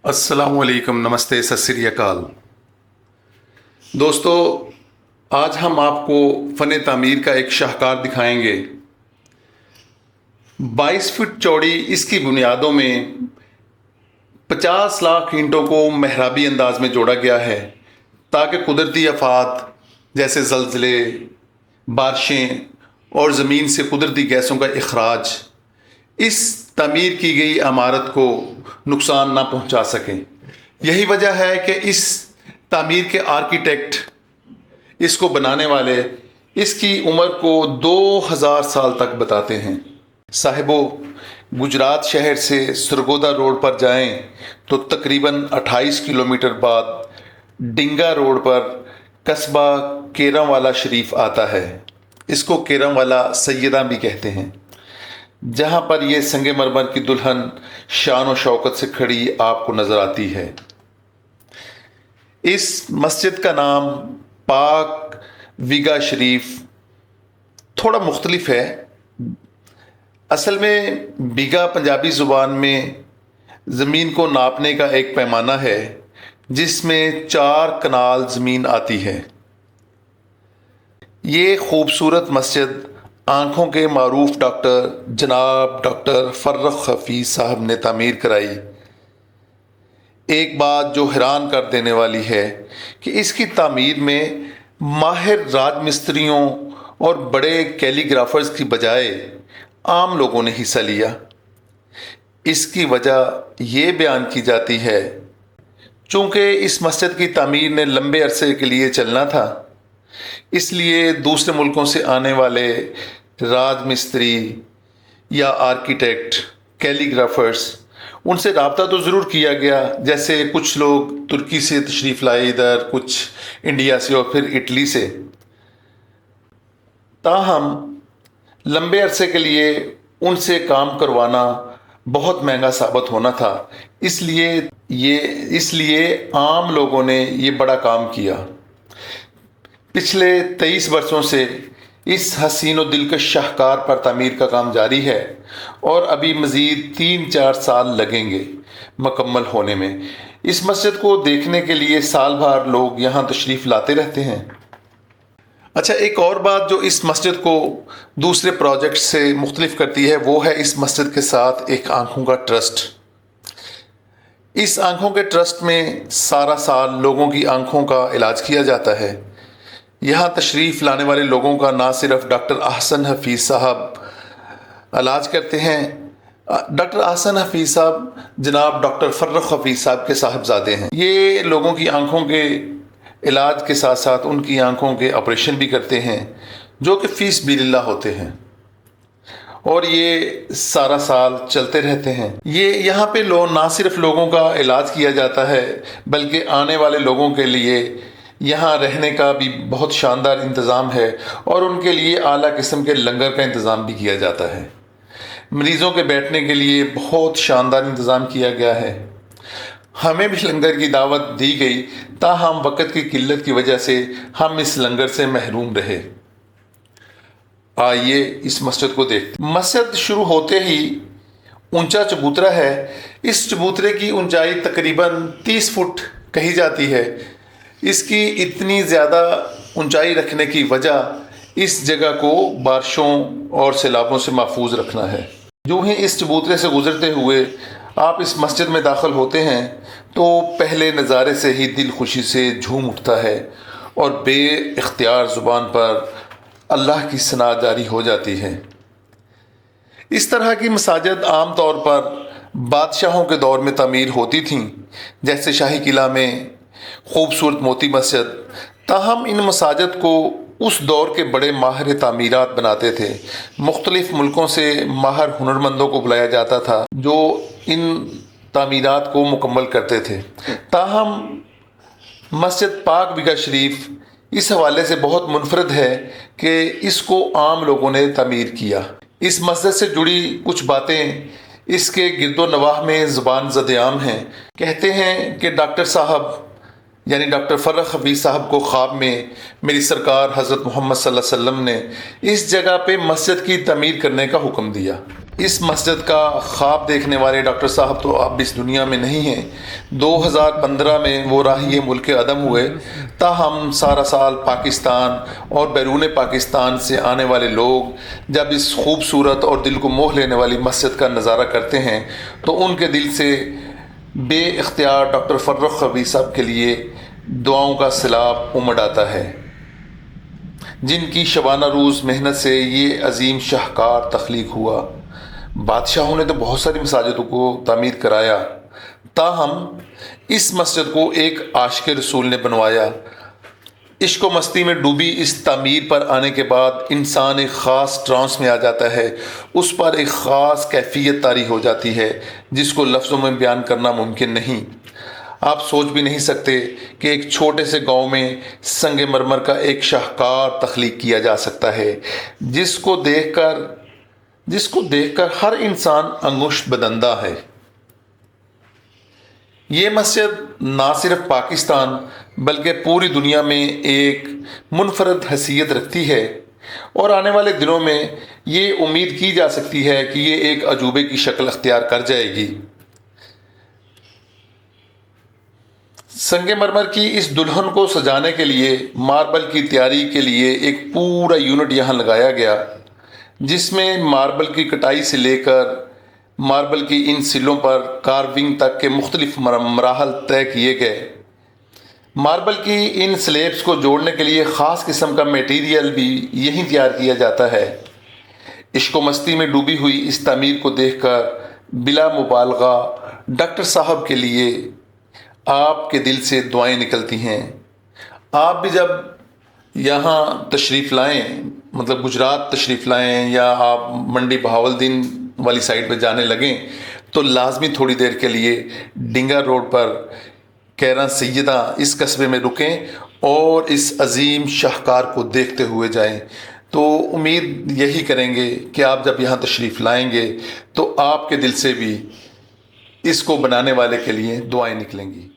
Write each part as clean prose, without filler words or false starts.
अस्सलाम वालेकुम, नमस्ते, सत श्री अकाल। दोस्तों, आज हम आपको फ़न तामीर का एक शाहकार दिखाएंगे। 22 फुट चौड़ी इसकी बुनियादों में 50 लाख ईंटों को महराबी अंदाज में जोड़ा गया है ताकि कुदरती आफात जैसे ज़लज़ले, बारिशें और ज़मीन से कुदरती गैसों का इखराज इस तामीर की गई इमारत को नुकसान ना पहुंचा सकें। यही वजह है कि इस तामीर के आर्किटेक्ट, इसको बनाने वाले, इसकी उम्र को 2000 साल तक बताते हैं। साहिबो, गुजरात शहर से सरगोदा रोड पर जाएं तो तकरीबन 28 किलोमीटर बाद डिंगा रोड पर कस्बा केरमवाला शरीफ आता है। इसको केरमवाला सैयदा भी कहते हैं, जहाँ पर यह संगे मरमर की दुल्हन शान और शौकत से खड़ी आपको नज़र आती है। इस मस्जिद का नाम पाक विगा शरीफ थोड़ा मुख्तलिफ है। असल में बिगा पंजाबी ज़ुबान में ज़मीन को नापने का एक पैमाना है जिसमें 4 कनाल ज़मीन आती है। ये खूबसूरत मस्जिद आँखों के मारूफ डॉक्टर जनाब डॉक्टर फर्रुख हफीज़ साहब ने तामीर कराई। एक बात जो हैरान कर देने वाली है कि इसकी तामीर में माहिर राजमिस्त्रियों और बड़े कैलीग्राफर्स की बजाय आम लोगों ने हिस्सा लिया। इसकी वजह ये बयान की जाती है चूँकि इस मस्जिद की तामीर ने लंबे अरसे के लिए चलना था, इसलिए दूसरे मुल्कों से आने वाले राजमिस्त्री या आर्किटेक्ट, कैलीग्राफर्स, उनसे रब्ता तो ज़रूर किया गया। जैसे कुछ लोग तुर्की से तशरीफ़ लाए इधर, कुछ इंडिया से और फिर इटली से। ताहम लंबे अरसे के लिए उनसे काम करवाना बहुत महंगा साबित होना था, इसलिए आम लोगों ने ये बड़ा काम किया। पिछले 23 वर्षों से इस हसीन और दिलकश शाहकार पर तामीर का काम जारी है और अभी मज़ीद 3-4 साल लगेंगे मुकम्मल होने में। इस मस्जिद को देखने के लिए साल भर लोग यहाँ तशरीफ़ लाते रहते हैं। अच्छा, एक और बात जो इस मस्जिद को दूसरे प्रोजेक्ट से मुख्तलिफ करती है वो है इस मस्जिद के साथ एक आँखों का ट्रस्ट। इस आँखों के ट्रस्ट में सारा साल लोगों की आँखों का इलाज किया जाता है। यहाँ तशरीफ़ लाने वाले लोगों का ना सिर्फ डॉक्टर अहसन हफीज़ साहब इलाज करते हैं, डॉक्टर अहसन हफीज़ साहब जनाब डॉक्टर फर्रुख हफीज़ साहब के साहबजादे हैं। ये लोगों की आँखों के इलाज के साथ साथ उनकी आँखों के ऑपरेशन भी करते हैं जो कि फ़ीस बिल्लाह होते हैं और ये सारा साल चलते रहते हैं। ये यहाँ पे ना सिर्फ लोगों का इलाज किया जाता है बल्कि आने वाले लोगों के लिए यहाँ रहने का भी बहुत शानदार इंतज़ाम है और उनके लिए आला किस्म के लंगर का इंतज़ाम भी किया जाता है। मरीज़ों के बैठने के लिए बहुत शानदार इंतज़ाम किया गया है। हमें भी लंगर की दावत दी गई, ताहम वक़्त की किल्लत की वजह से हम इस लंगर से महरूम रहे। आइए इस मस्जिद को देखते। मस्जिद शुरू होते ही ऊंचा चबूतरा है। इस चबूतरे की ऊंचाई तकरीबन 30 फुट कही जाती है। इसकी इतनी ज़्यादा ऊंचाई रखने की वजह इस जगह को बारिशों और सैलाबों से महफूज रखना है। जो ही इस चबूतरे से गुजरते हुए आप इस मस्जिद में दाखिल होते हैं तो पहले नज़ारे से ही दिल खुशी से झूम उठता है और बे इख्तियार ज़ुबान पर अल्लाह की सना जारी हो जाती है। इस तरह की मसाजिद आम तौर पर बादशाहों के दौर में तामीर होती थीं, जैसे शाही किला में खूबसूरत मोती मस्जिद। ताहम इन मसाजिद को उस दौर के बड़े माहिर तामीरात बनाते थे। मुख्तलिफ मुल्कों से माहिर हुनरमंदों को बुलाया जाता था जो इन तामीरात को मुकम्मल करते थे। ताहम मस्जिद पाक विगा शरीफ इस हवाले से बहुत मुनफरद है कि इसको आम लोगों ने तामीर किया। इस मस्जिद से जुड़ी कुछ बातें इसके गिरदो नवाह में ज़ुबान ज़द-ए-आम हैं। कहते हैं कि डॉक्टर साहब यानी डॉक्टर फर्रुख हफीज़ साहब को ख्वाब में मेरी सरकार हज़रत मोहम्मद सल्लल्लाहु अलैहि वसल्लम ने इस जगह पे मस्जिद की तामीर करने का हुक्म दिया। اس مسجد کا خواب دیکھنے والے ڈاکٹر صاحب تو اب اس دنیا میں نہیں ہیں۔ 2015 میں وہ راہی ملک عدم ہوئے، تاہم سارا سال پاکستان اور بیرون پاکستان سے آنے والے لوگ جب اس خوبصورت اور دل کو موہ لینے والی مسجد کا نظارہ کرتے ہیں تو ان کے دل سے بے اختیار ڈاکٹر فرخ خوی صاحب کے لیے دعاؤں کا سیلاب امڑ آتا ہے، جن کی شبانہ روز محنت سے یہ عظیم شاہکار تخلیق ہوا۔ بادشاہوں نے تو بہت ساری مساجدوں کو تعمیر کرایا، تاہم اس مسجد کو ایک عاشق رسول نے بنوایا۔ عشق و مستی میں ڈوبی اس تعمیر پر آنے کے بعد انسان ایک خاص ٹرانس میں آ جاتا ہے، اس پر ایک خاص کیفیت طاری ہو جاتی ہے جس کو لفظوں میں بیان کرنا ممکن نہیں۔ آپ سوچ بھی نہیں سکتے کہ ایک چھوٹے سے گاؤں میں سنگ مرمر کا ایک شاہکار تخلیق کیا جا سکتا ہے جس کو دیکھ کر ہر انسان انگشت بدندہ ہے۔ یہ مسجد نہ صرف پاکستان بلکہ پوری دنیا میں ایک منفرد حیثیت رکھتی ہے، اور آنے والے دنوں میں یہ امید کی جا سکتی ہے کہ یہ ایک عجوبے کی شکل اختیار کر جائے گی۔ سنگ مرمر کی اس دلہن کو سجانے کے لیے ماربل کی تیاری کے لیے ایک پورا یونٹ یہاں لگایا گیا، جس میں ماربل کی کٹائی سے لے کر ماربل کی ان سلوں پر کارونگ تک کے مختلف مراحل طے کیے گئے۔ ماربل کی ان سلیبس کو جوڑنے کے لیے خاص قسم کا میٹیریل بھی یہیں تیار کیا جاتا ہے۔ عشق و مستی میں ڈوبی ہوئی اس تعمیر کو دیکھ کر بلا مبالغہ ڈاکٹر صاحب کے لیے آپ کے دل سے دعائیں نکلتی ہیں۔ آپ بھی جب یہاں تشریف لائیں، مطلب گجرات تشریف لائیں یا آپ منڈی بہاولدین والی سائڈ پہ جانے لگیں تو لازمی تھوڑی دیر کے لیے ڈنگا روڈ پر کیران سیدہ اس قصبے میں رکیں اور اس عظیم شاہکار کو دیکھتے ہوئے جائیں۔ تو امید یہی کریں گے کہ آپ جب یہاں تشریف لائیں گے تو آپ کے دل سے بھی اس کو بنانے والے کے لیے دعائیں نکلیں گی۔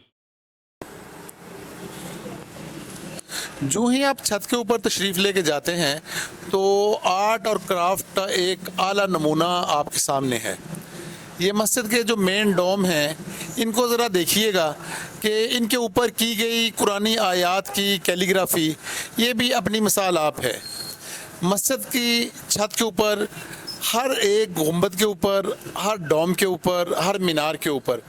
جو ہی آپ چھت کے اوپر تشریف لے کے جاتے ہیں تو آرٹ اور کرافٹ کا ایک اعلیٰ نمونہ آپ کے سامنے ہے۔ یہ مسجد کے جو مین ڈوم ہیں ان کو ذرا دیکھیے گا کہ ان کے اوپر کی گئی قرآنی آیات کی کیلیگرافی یہ بھی اپنی مثال آپ ہے۔ مسجد کی چھت کے اوپر ہر ایک گنبد کے اوپر، ہر ڈوم کے اوپر، ہر مینار کے اوپر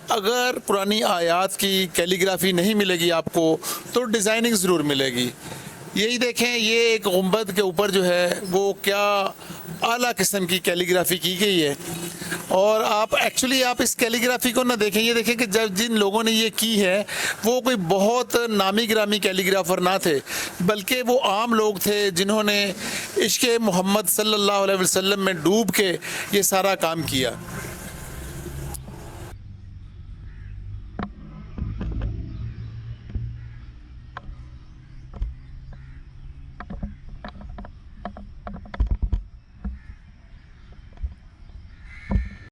اگر قرآنی آیات کی کیلیگرافی نہیں ملے گی آپ کو تو ڈیزائننگ ضرور ملے گی۔ یہی دیکھیں، یہ ایک گنبد کے اوپر جو ہے وہ کیا اعلیٰ قسم کی کیلیگرافی کی گئی ہے، اور آپ اس کیلیگرافی کو نہ دیکھیں، یہ دیکھیں کہ جن لوگوں نے یہ کی ہے وہ کوئی بہت نامی گرامی کیلیگرافر نہ تھے، بلکہ وہ عام لوگ تھے جنہوں نے عشق محمد صلی اللہ علیہ وسلم میں ڈوب کے یہ سارا کام کیا۔